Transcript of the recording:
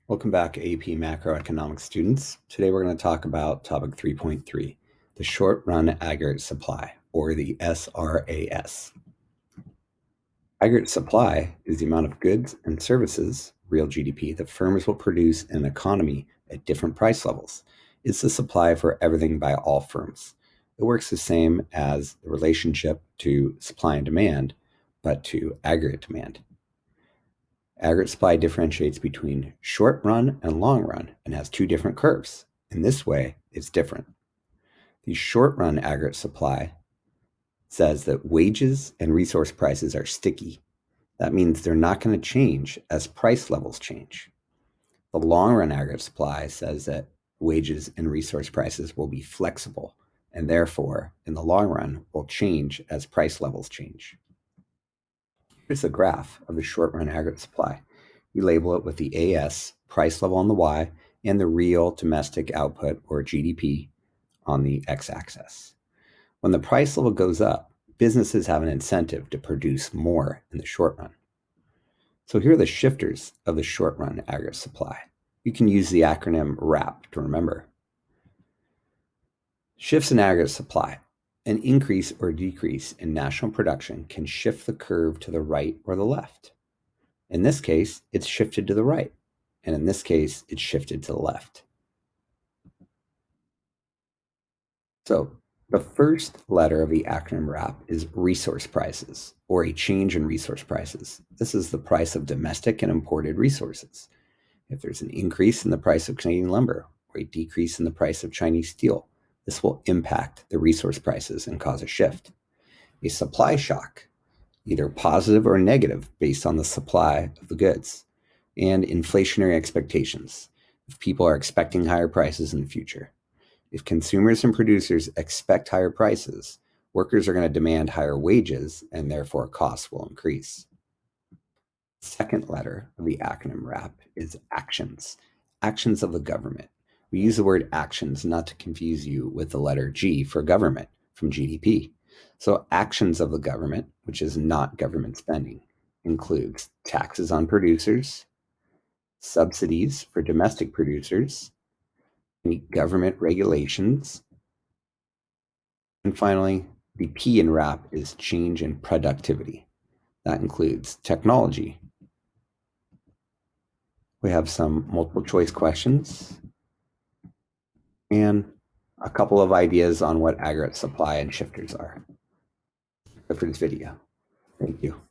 Welcome back, AP Macroeconomics students. Today we're going to talk about topic 3.3, the short-run aggregate supply, or the SRAS. Aggregate supply is the amount of goods and services, real GDP, that firms will produce in an economy at different price levels. It's the supply for everything by all firms. It works the same as the relationship to supply and demand, but to aggregate demand. Aggregate supply differentiates between short run and long run and has two different curves. In this way, it's different. The short run aggregate supply says that wages and resource prices are sticky. That means they're not going to change as price levels change. The long run aggregate supply says that wages and resource prices will be flexible and therefore, in the long run, will change as price levels change. Here's a graph of the short run aggregate supply. We label it with the AS price level on the Y and the real domestic output, or GDP, on the x-axis. When the price level goes up, businesses have an incentive to produce more in the short run. So here are the shifters of the short run aggregate supply. You can use the acronym RAP to remember. Shifts in aggregate supply. An increase or decrease in national production can shift the curve to the right or the left. In this case, it's shifted to the right, and in this case, it's shifted to the left. So the first letter of the acronym RAP is resource prices, or a change in resource prices. This is the price of domestic and imported resources. If there's an increase in the price of Canadian lumber or a decrease in the price of Chinese steel, this will impact the resource prices and cause a shift. A supply shock, either positive or negative based on the supply of the goods, and inflationary expectations, if people are expecting higher prices in the future. If consumers and producers expect higher prices, workers are going to demand higher wages, and therefore costs will increase. Second letter of the acronym RAP is actions, actions of the government. We use the word actions not to confuse you with the letter G for government from GDP. So actions of the government, which is not government spending, includes taxes on producers, subsidies for domestic producers, any government regulations, and finally, the P in RAP is change in productivity. That includes technology. We have some multiple choice questions and a couple of ideas on what aggregate supply and shifters are. For this video. Thank you.